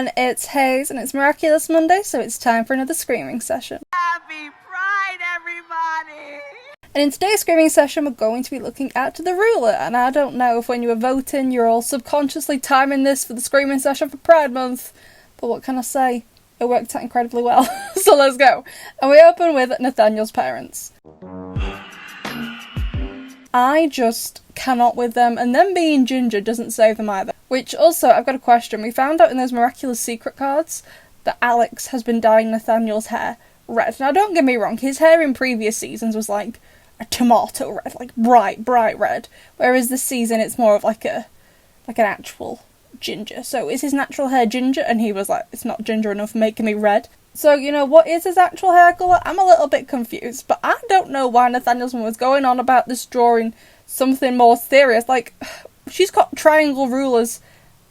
everyone, it's Hayes and it's Miraculous Monday, so it's time for another screaming session. Happy Pride, everybody! And in today's screaming session we're going to be looking at the ruler, and I don't know if when you were voting you're all subconsciously timing this for the screaming session for Pride Month, but what can I say? It worked out incredibly well. So let's go. And we open with Nathaniel's parents. I just cannot with them, and them being ginger doesn't save them either. Which also, I've got a question. We found out in those miraculous secret cards that Alex has been dyeing Nathaniel's hair red. Now don't get me wrong, his hair in previous seasons was like a tomato red, like bright red. Whereas this season it's more of like an actual ginger. So is his natural hair ginger? And he was like, it's not ginger enough, making me red. So, you know, what is his actual hair colour? I'm a little bit confused, but I don't know why Nathaniel's mum was going on about this drawing something more serious. Like, she's got triangle rulers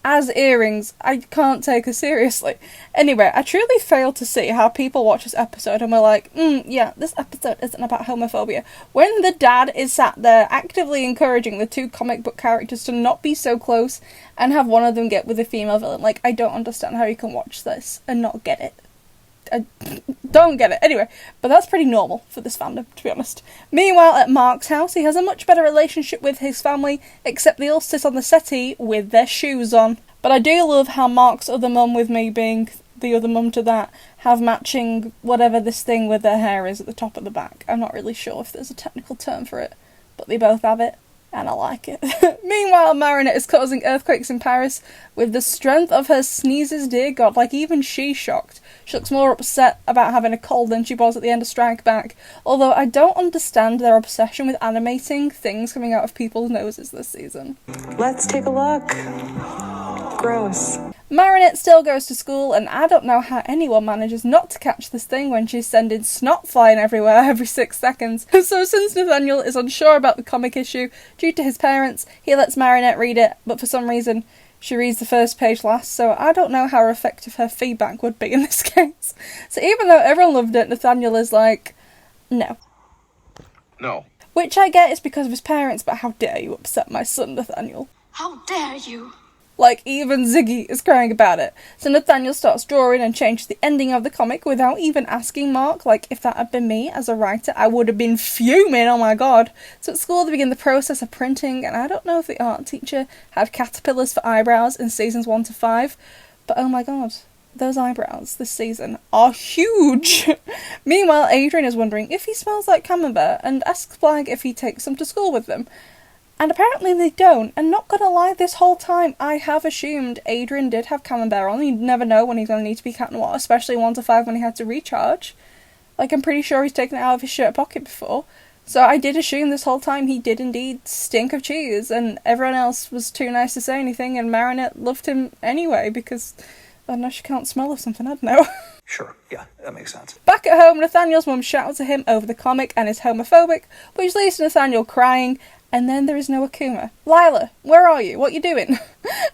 as earrings. I can't take her seriously. Anyway, I truly fail to see how people watch this episode and we're like, yeah, this episode isn't about homophobia. When the dad is sat there actively encouraging the two comic book characters to not be so close and have one of them get with a female villain. Like, I don't understand how you can watch this and not get it. I don't get it. Anyway, but that's pretty normal for this fandom, to be honest. Meanwhile, at Mark's house, he has a much better relationship with his family, except they all sit on the settee with their shoes on. But I do love how Mark's other mum, with me being the other mum to that, have matching whatever this thing with their hair is at the top of the back. I'm not really sure if there's a technical term for it, but they both have it, and I like it. Meanwhile, Marinette is causing earthquakes in Paris with the strength of her sneezes, dear God, like even she's shocked. She looks more upset about having a cold than she was at the end of Strike Back, although I don't understand their obsession with animating things coming out of people's noses this season. Let's take a look. Gross. Marinette still goes to school, and I don't know how anyone manages not to catch this thing when she's sending snot flying everywhere every 6 seconds. So since Nathaniel is unsure about the comic issue due to his parents, he lets Marinette read it, but for some reason she reads the first page last, so I don't know how effective her feedback would be in this case. So even though everyone loved it, Nathaniel is like, no. No. Which I get is because of his parents, but how dare you upset my son, Nathaniel? How dare you? Like, even Ziggy is crying about it. So Nathaniel starts drawing and changes the ending of the comic without even asking Mark. Like, if that had been me as a writer, I would have been fuming, oh my god. So at school they begin the process of printing, and I don't know if the art teacher had caterpillars for eyebrows in seasons 1 to 5, but oh my god, those eyebrows this season are huge. Meanwhile, Adrian is wondering if he smells like camembert and asks Blanc if he takes them to school with them. And apparently they don't, and not gonna lie, this whole time I have assumed Adrian did have camembert on. You never know when he's gonna need to be cat noir, especially 1 to 5 when he had to recharge. Like, I'm pretty sure he's taken it out of his shirt pocket before. So I did assume this whole time he did indeed stink of cheese, and everyone else was too nice to say anything, and Marinette loved him anyway, because, I don't know, she can't smell or something, I don't know. Sure, yeah, that makes sense. Back at home, Nathaniel's mum shouts at him over the comic and is homophobic, which leads to Nathaniel crying. And then there is no Akuma. Lila, where are you? What are you doing?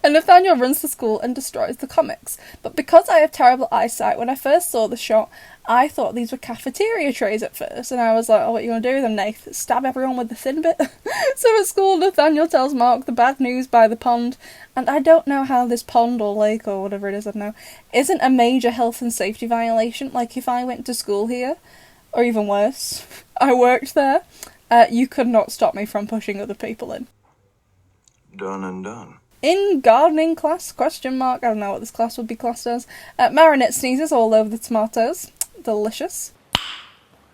And Nathaniel runs to school and destroys the comics. But because I have terrible eyesight, when I first saw the shot, I thought these were cafeteria trays at first. And I was like, oh, what are you going to do with them, Nath? Stab everyone with the thin bit? So at school, Nathaniel tells Mark the bad news by the pond. And I don't know how this pond or lake or whatever it is, I don't know, isn't a major health and safety violation. Like, if I went to school here, or even worse, I worked there, you could not stop me from pushing other people in. Done and done. In gardening class, question mark, I don't know what this class would be classed as. Marinette sneezes all over the tomatoes. Delicious.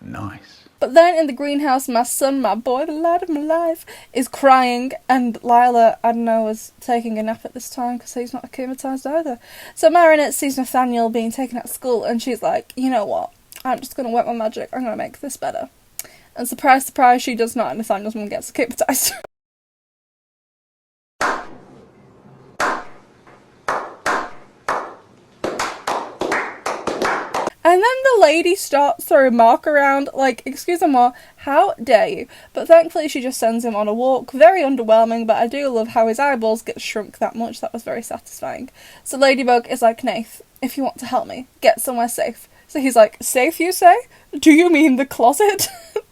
Nice. But then in the greenhouse, my son, my boy, the light of my life, is crying, and Lila, I don't know, was taking a nap at this time because he's not acclimatized either. So Marinette sees Nathaniel being taken out of school, and she's like, you know what, I'm just going to work my magic, I'm going to make this better. And surprise, surprise, she does not, and Nathaniel's mum gets hypnotised. And then the lady starts throwing Mark around, like, excuse me, how dare you? But thankfully she just sends him on a walk. Very underwhelming, but I do love how his eyeballs get shrunk that much. That was very satisfying. So Ladybug is like, Nath, if you want to help me, get somewhere safe. So he's like, safe you say? Do you mean the closet?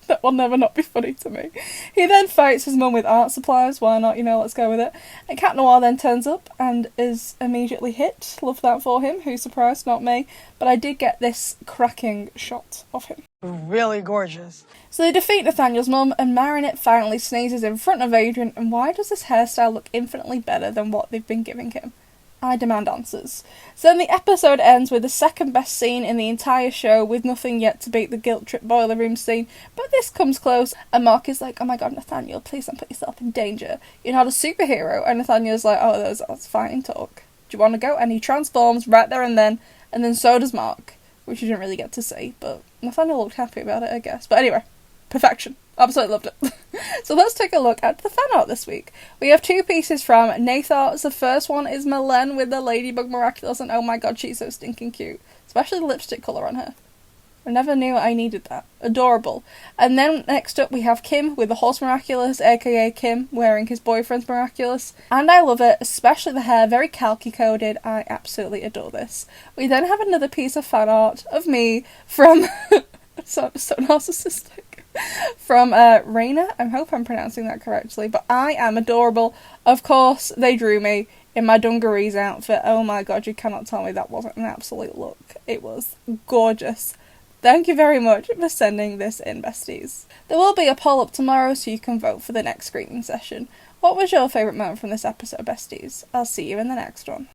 That will never not be funny to me. He then fights his mum with art supplies. Why not? Let's go with it. And Cat Noir then turns up and is immediately hit. Love that for him. Who's surprised? Not me. But I did get this cracking shot of him. Really gorgeous. So they defeat Nathaniel's mum, and Marinette finally sneezes in front of Adrian. And why does this hairstyle look infinitely better than what they've been giving him? I demand answers. So then the episode ends with the second best scene in the entire show, with nothing yet to beat the Guiltrip boiler room scene, but this comes close, and Mark is like, oh my god, Nathaniel, please don't put yourself in danger. You're not a superhero. And Nathaniel's like, oh, that's fine talk. Do you want to go? And he transforms right there and then so does Mark, which you didn't really get to see, but Nathaniel looked happy about it, I guess. But anyway, perfection. Absolutely loved it. So let's take a look at the fan art this week. We have 2 pieces from Natharts. The first one is Mylene with the Ladybug Miraculous, and oh my god, she's so stinking cute. Especially the lipstick colour on her. I never knew I needed that. Adorable. And then next up we have Kim with the Horse Miraculous, aka Kim wearing his boyfriend's Miraculous. And I love it, especially the hair, very calky coded. I absolutely adore this. We then have another piece of fan art of me from... so narcissistic. From Raina. I hope I'm pronouncing that correctly, but I am adorable. Of course, they drew me in my dungarees outfit. Oh my god, you cannot tell me that wasn't an absolute look. It was gorgeous. Thank you very much for sending this in, besties. There will be a poll up tomorrow so you can vote for the next screening session. What was your favourite moment from this episode, besties? I'll see you in the next one.